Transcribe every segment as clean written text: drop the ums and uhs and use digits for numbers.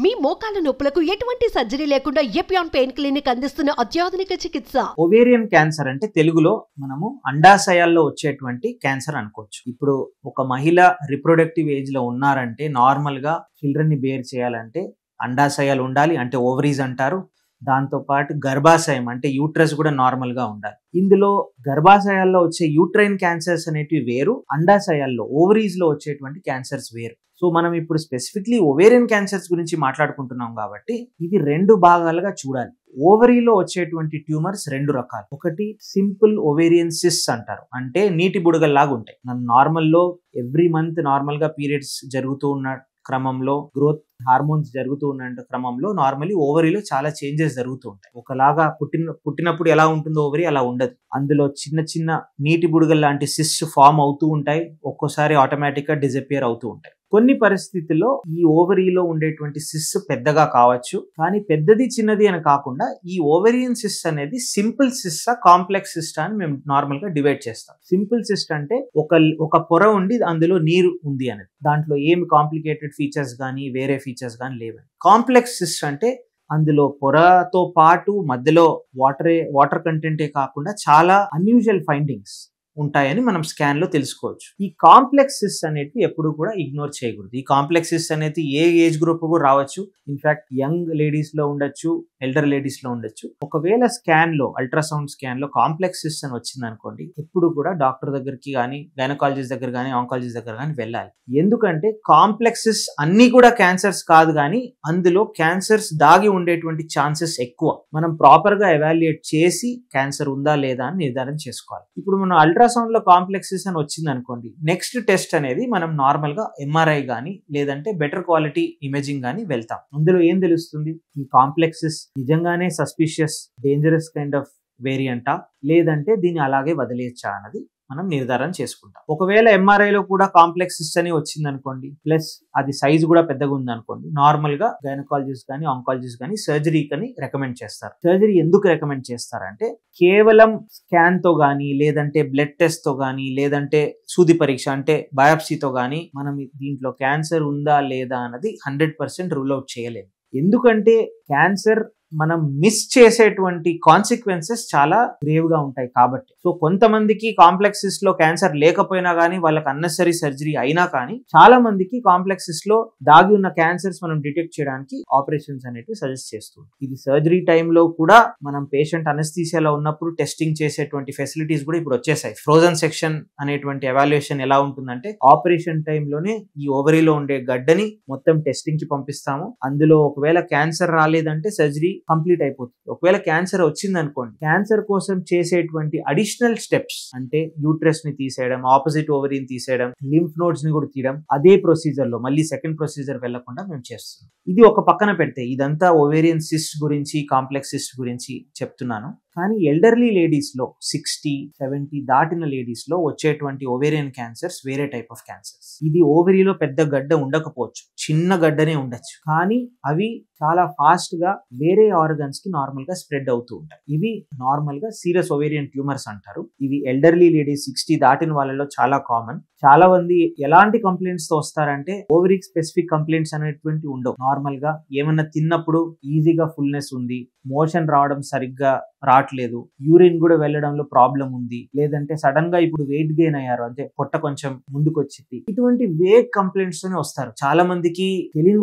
మీ మోకాల నొప్పులకు ఎటువంటి సర్జరీ లేకుండా ఎపియాన్ పెయిన్ క్లినిక్ అందిస్తున్న అత్యాధునిక చికిత్స. ఓవేరియన్ క్యాన్సర్ అంటే తెలుగులో మనము అండాశయాల్లో వచ్చేటువంటి క్యాన్సర్ అనుకోవచ్చు. ఇప్పుడు ఒక మహిళ రిప్రొడక్టివ్ ఏజ్ లో ఉన్నారంటే నార్మల్ గా చిల్డ్రన్ ని బేర్ చేయాలంటే అండాశయాలు ఉండాలి, అంటే ఓవరీస్ అంటారు. దాంతో పాటు గర్భాశయం అంటే యూట్రస్ కూడా నార్మల్ గా ఉండాలి. ఇందులో గర్భాశయాల్లో వచ్చే యూట్రైన్ క్యాన్సర్స్ అనేటివి వేరు, అండాశయాల్లో ఓవరీస్ లో వచ్చేటువంటి క్యాన్సర్స్ వేరు. సో మనం ఇప్పుడు స్పెసిఫిక్లీ ఓవేరియన్ క్యాన్సర్స్ గురించి మాట్లాడుకుంటున్నాం కాబట్టి ఇది రెండు భాగాలుగా చూడాలి. ఓవరీలో వచ్చేటువంటి ట్యూమర్స్ రెండు రకాలు. ఒకటి సింపుల్ ఓవేరియన్ సిస్ట్స్ అంటారు, అంటే నీటి బుడగల్లాగా ఉంటాయి. నార్మల్లో ఎవ్రీ మంత్ నార్మల్ గా పీరియడ్స్ జరుగుతూ ఉన్న క్రమంలో, గ్రోత్ హార్మోన్స్ జరుగుతూ ఉన్న క్రమంలో నార్మల్లీ ఓవరీలో చాలా చేంజెస్ జరుగుతూ ఉంటాయి. ఒకలాగా పుట్టినప్పుడు ఎలా ఉంటుందో ఓవరీ అలా ఉండదు. అందులో చిన్న చిన్న నీటి బుడగలు లాంటి సిస్ట్ ఫామ్ అవుతూ ఉంటాయి, ఒక్కోసారి ఆటోమేటిక్ గా డిజపియర్ అవుతూ ఉంటాయి. కొన్ని పరిస్థితుల్లో ఈ ఓవరీలో ఉండేటువంటి సిస్ట్ పెద్దగా కావచ్చు, కానీ పెద్దది చిన్నది అని కాకుండా ఈ ఓవరియన్ సిస్ట్ అనేది సింపుల్ సిస్టా కాంప్లెక్స్ సిస్టా అని మేము నార్మల్ గా డివైడ్ చేస్తాం. సింపుల్ సిస్ట్ అంటే ఒక పొర ఉండి అందులో నీరు ఉంది అనేది, దాంట్లో ఏమి కాంప్లికేటెడ్ ఫీచర్స్ కానీ వేరే ఫీచర్స్ కానీ లేవని. కాంప్లెక్స్ సిస్ట్ అంటే అందులో పొరతో పాటు మధ్యలో వాటర్ కంటెంటే కాకుండా చాలా అన్యూజువల్ ఫైండింగ్స్ ఉంటాయని మనం స్కాన్ లో తెలుసుకోవచ్చు. ఈ కాంప్లెక్స్ సిస్ట్ అనేది ఎప్పుడు కూడా ఇగ్నోర్ చేయకూడదు. ఈ కాంప్లెక్స్ సిస్ట్ అనేది ఏ ఏజ్ గ్రూప్ కూడా రావచ్చు. ఇన్ఫాక్ట్ యంగ్ లేడీస్ లో ఉండొచ్చు, ఎల్డర్ లేడీస్ లో ఉండొచ్చు. ఒకవేళ స్కాన్ లో, అల్ట్రాసౌండ్ స్కాన్ లో కాంప్లెక్స్ సిస్ట్ అని వచ్చింది అనుకోండి, ఎప్పుడు కూడా డాక్టర్ దగ్గరికి కానీ, గైనకాలజిస్ట్ దగ్గర కానీ, ఆంకాలజిస్ట్ దగ్గర కానీ వెళ్ళాలి. ఎందుకంటే కాంప్లెక్స్ సిస్ట్ అన్ని కూడా క్యాన్సర్స్ కాదు, కానీ అందులో క్యాన్సర్స్ దాగి ఉండేటువంటి ఛాన్సెస్ ఎక్కువ. మనం ప్రాపర్ గా ఎవాల్యుయేట్ చేసి క్యాన్సర్ ఉందా లేదా అని నిర్ధారణ చేసుకోవాలి. ఇప్పుడు మనం అల్ట్రాసౌండ్ లో కాంప్లెక్సెస్ అని వచ్చింది అనుకోండి, నెక్స్ట్ టెస్ట్ అనేది మనం నార్మల్ గా ఎంఆర్ఐ గానీ లేదంటే బెటర్ క్వాలిటీ ఇమేజింగ్ గానీ వెళ్తాం. అందులో ఏం తెలుస్తుంది, ఈ కాంప్లెక్సెస్ నిజంగానే సస్పిషియస్ డేంజరస్ కైండ్ ఆఫ్ వేరియంటా లేదంటే దీన్ని అలాగే వదిలేయచ్చా అన్నది మనం నిర్ధారణ చేసుకుంటాం. ఒకవేళ ఎంఆర్ఐలో కూడా కాంప్లెక్స్ సిస్ట్ అని వచ్చింది అనుకోండి, ప్లస్ అది సైజ్ కూడా పెద్దగా ఉంది అనుకోండి, నార్మల్ గా గైనకాలజిస్ట్ కానీ ఆంకాలజిస్ట్ కానీ సర్జరీని రికమెండ్ చేస్తారు. సర్జరీ ఎందుకు రికమెండ్ చేస్తారంటే కేవలం స్కాన్ తో గానీ లేదంటే బ్లడ్ టెస్ట్ తో గానీ లేదంటే సూది పరీక్ష అంటే బయాప్సీతో గానీ మనం దీంట్లో క్యాన్సర్ ఉందా లేదా అన్నది 100% రూల్ అవుట్ చేయలేము. ఎందుకంటే క్యాన్సర్ మనం మిస్ చేసేటువంటి కాన్సిక్వెన్సెస్ చాలా గ్రేవ్ గా ఉంటాయి కాబట్టి. సో కొంతమందికి కాంప్లెక్సిస్ లో క్యాన్సర్ లేకపోయినా కానీ వాళ్ళకి అన్నెసరీ సర్జరీ అయినా కానీ చాలా మందికి కాంప్లెక్సిస్ లో దాగి ఉన్న క్యాన్సర్స్ మనం డిటెక్ట్ చేయడానికి ఆపరేషన్స్ అనేవి సజెస్ట్ చేస్తుంది. ఇది సర్జరీ టైంలో కూడా మనం పేషెంట్ అనస్థీసియాలో ఉన్నప్పుడు టెస్టింగ్ చేసేటువంటి ఫెసిలిటీస్ కూడా ఇప్పుడు వచ్చేసాయి. ఫ్రోజన్ సెక్షన్ అనేటువంటి ఎవాల్యుయేషన్ ఎలా ఉంటుందంటే ఆపరేషన్ టైంలోనే ఈ ఓవరీలో ఉండే గడ్డని మొత్తం టెస్టింగ్ కి పంపిస్తాము. అందులో ఒకవేళ క్యాన్సర్ రాలేదంటే సర్జరీ కంప్లీట్ అయిపోతుంది. ఒకవేళ క్యాన్సర్ వచ్చింది అనుకోండి, క్యాన్సర్ కోసం చేసేటువంటి అడిషనల్ స్టెప్స్ అంటే యూట్రస్ ని తీసేయడం, ఆపోజిట్ ఓవరీని తీసేయడం, లింఫ్ నోడ్స్ ని కూడా తీయడం, అదే ప్రొసీజర్ లో మళ్ళీ సెకండ్ ప్రొసీజర్ వెళ్లకుండా మేము చేస్తున్నాం. ఇది ఒక పక్కన పెడితే ఇదంతా ఓవేరియన్ సిస్ట్ గురించి, కాంప్లెక్స్ సిస్ట్ గురించి చెప్తున్నాను. కానీ ఎల్డర్లీ లేడీస్ లో 60-70 దాటిన లేడీస్ లో వచ్చేటువంటి ఓవేరియన్ క్యాన్సర్స్ వేరే టైప్ ఆఫ్ క్యాన్సర్స్. ఇది ఓవరీలో పెద్ద గడ్డ ఉండకపోవచ్చు, చిన్న గడ్డనే ఉండొచ్చు, కానీ అవి చాలా ఫాస్ట్ గా వేరే ఆర్గన్స్ కి నార్మల్ గా స్ప్రెడ్ అవుతూ ఉంటాయి. ఇవి నార్మల్ గా సీరియస్ ఓవేరియన్ ట్యూమర్స్ అంటారు. ఇవి ఎల్డర్లీ లేడీస్ 60 దాటిన వాళ్ళలో చాలా కామన్. చాలా మంది ఎలాంటి కంప్లైంట్స్ తో వస్తారంటే ఓవరీకి స్పెసిఫిక్ కంప్లైంట్స్ అనేటువంటి ఉండవు. నార్మల్ గా ఏమన్నా తిన్నప్పుడు ఈజీగా ఫుల్నెస్ ఉంది, మోషన్ రావడం సరిగ్గా రావట్లేదు, యూరిన్ కూడా వెళ్ళడంలో ప్రాబ్లం ఉంది, లేదంటే సడన్ గా ఇప్పుడు వెయిట్ గెయిన్ అయ్యారు అంటే పొట్ట కొంచెం ముందుకు వచ్చింది, ఇటువంటి వేగ్ కంప్లైంట్స్ తోనే వస్తారు. చాలా మందికి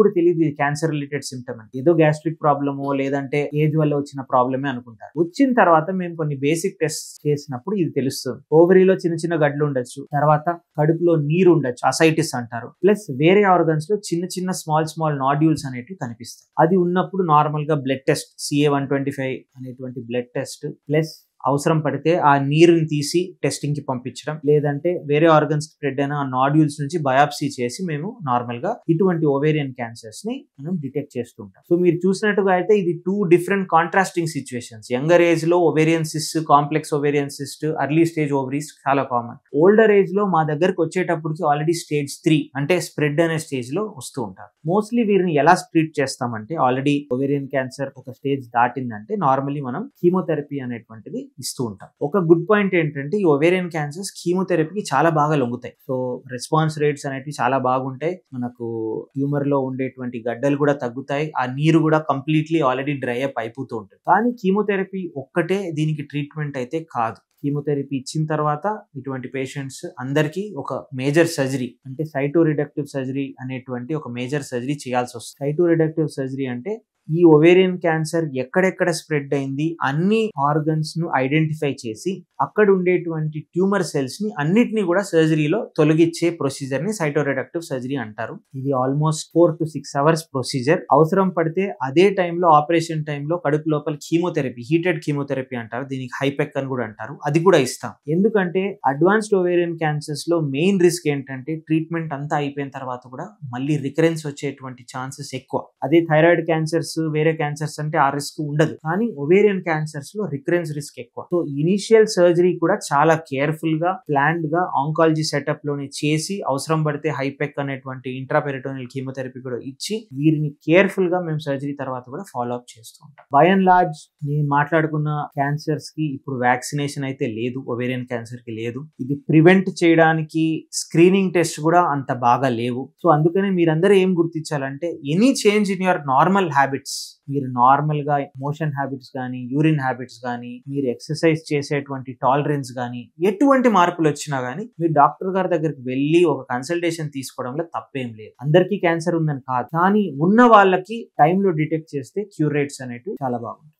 కూడా తెలియదు ఇది క్యాన్సర్ రిలేటెడ్ సిమ్టమ్ అని. ఏదో గ్యాస్ట్రిక్ ప్రాబ్లమో లేదంటే ఏజ్ వల్ల వచ్చిన ప్రాబ్లమే అనుకుంటారు. వచ్చిన తర్వాత మేము కొన్ని బేసిక్ టెస్ట్ చేసినప్పుడు ఇది తెలుస్తుంది. ఓవరీలో చిన్న చిన్న గడ్డలు ఉండొచ్చు, తర్వాత కడుపులో నీరు ఉండొచ్చు, అసైటిస్ అంటారు, ప్లస్ వేరే ఆర్గన్స్ లో చిన్న చిన్న స్మాల్ నాడ్యూల్స్ అనేటివి కనిపిస్తాయి. అది ఉన్నప్పుడు నార్మల్ గా బ్లడ్ టెస్ట్ CA-125 అనేటువంటి బ్లడ్ టెస్ట్ ప్లస్ అవసరం పడితే ఆ నీరుని తీసి టెస్టింగ్ కి పంపించడం, లేదంటే వేరే ఆర్గన్స్ స్ప్రెడ్ అయిన ఆ నాడ్యూల్స్ నుంచి బయాప్సీ చేసి మేము నార్మల్ గా ఇటువంటి ఓవేరియన్ క్యాన్సర్స్ ని మనం డిటెక్ట్ చేస్తుంటాం. సో మీరు చూసినట్టుగా అయితే ఇది 2 different contrasting situations. Younger age లో ovarian cyst, complex ovarian cyst, early stage ovaries చాలా కామన్. ఓల్డర్ ఏజ్ లో మా దగ్గరకు వచ్చేటప్పటికి ఆల్రెడీ స్టేజ్ 3 అంటే స్ప్రెడ్ అనే స్టేజ్ లో వస్తూ ఉంటారు. మోస్ట్లీ వీరిని ఎలా ట్రీట్ చేస్తామంటే ఆల్రెడీ ఓవేరియన్ క్యాన్సర్ ఒక స్టేజ్ దాటిందంటే నార్మల్లీ మనం కీమోథెరపీ అనేటువంటిది ఇస్తూ ఉంటాం. ఒక గుడ్ పాయింట్ ఏంటంటే ఈ ఓవేరియన్ క్యాన్సర్స్ కీమోథెరపీకి చాలా బాగా లొంగుతాయి. సో రెస్పాన్స్ రేట్స్ అనేవి చాలా బాగుంటాయి. మనకు ట్యూమర్ లో ఉండేటువంటి గడ్డలు కూడా తగ్గుతాయి. ఆ నీరు కూడా కంప్లీట్లీ ఆల్రెడీ డ్రై అప్ అయిపోతూ ఉంటుంది. కానీ కీమోథెరపీ ఒక్కటే దీనికి ట్రీట్మెంట్ అయితే కాదు. కీమోథెరపీ ఇచ్చిన తర్వాత ఇటువంటి పేషెంట్స్ అందరికీ ఒక మేజర్ సర్జరీ అంటే సైటో రిడక్టివ్ సర్జరీ అనేటువంటి ఒక మేజర్ సర్జరీ చేయాల్సి వస్తుంది. సైటో రిడక్టివ్ సర్జరీ అంటే ఈ ఓవేరియన్ క్యాన్సర్ ఎక్కడెక్కడ స్ప్రెడ్ అయింది అన్ని ఆర్గన్స్ ను ఐడెంటిఫై చేసి అక్కడ ఉండేటువంటి ట్యూమర్ సెల్స్ ని అన్నిటినీ కూడా సర్జరీలో తొలగించే ప్రొసీజర్ ని సైటోరిడక్టివ్ సర్జరీ అంటారు. ఇది ఆల్మోస్ట్ 4 to 6 hours ప్రొసీజర్. అవసరం పడితే అదే టైంలో ఆపరేషన్ టైంలో కడుపు లోపల కీమోథెరపీ, హీటెడ్ కీమోథెరపీ అంటారు, దీనికి హైపెక్ అని కూడా అంటారు, అది కూడా ఇస్తాం. ఎందుకంటే అడ్వాన్స్డ్ ఓవేరియన్ క్యాన్సర్స్ లో మెయిన్ రిస్క్ ఏంటంటే ట్రీట్మెంట్ అంతా అయిపోయిన తర్వాత కూడా మళ్ళీ రికరెన్స్ వచ్చేటువంటి ఛాన్సెస్ ఎక్కువ. అదే థైరాయిడ్ క్యాన్సర్స్, వేరే క్యాన్సర్స్ అంటే ఆ రిస్క్ ఉండదు, కానీ ఓవేరియన్ క్యాన్సర్స్ లో రికరెన్స్ రిస్క్ ఎక్కువ. సో ఇనిషియల్ సర్జరీ కూడా చాలా కేర్ఫుల్ గా ప్లాన్డ్ గా ఆంకాలజీ సెటప్ లోనే చేసి అవసరం పడితే హైపెక్ అనేటువంటి ఇంట్రాపెరిటోనియల్ కీమోథెరపీ కూడా ఇచ్చి వీరిని కేర్ఫుల్ గా మేము సర్జరీ తర్వాత కూడా ఫాలో అప్ చేస్తూ ఉంటాం. బై అండ్ లార్జ్ నేను మాట్లాడుకున్న క్యాన్సర్స్ కి ఇప్పుడు వ్యాక్సినేషన్ అయితే లేదు, ఓవేరియన్ క్యాన్సర్ కి లేదు. ఇది ప్రివెంట్ చేయడానికి స్క్రీనింగ్ టెస్ట్ కూడా అంత బాగా లేవు. సో అందుకనే మీరందరూ ఏం గుర్తించాలంటే any change in your normal habits, మీరు నార్మల్ గా మోషన్ హ్యాబిట్స్ కానీ, యూరిన్ హ్యాబిట్స్ కానీ, మీరు ఎక్సర్సైజ్ చేసేటువంటి టాలరెన్స్ కానీ, ఎటువంటి మార్పులు వచ్చినా కానీ మీరు డాక్టర్ గారి దగ్గరికి వెళ్ళి ఒక కన్సల్టేషన్ తీసుకోవడంలో తప్పేం లేదు. అందరికీ క్యాన్సర్ ఉందని కాదు, కానీ ఉన్న వాళ్ళకి టైంలో డిటెక్ట్ చేస్తే క్యూర్ రేట్స్ అనేవి చాలా బాగుంటాయి.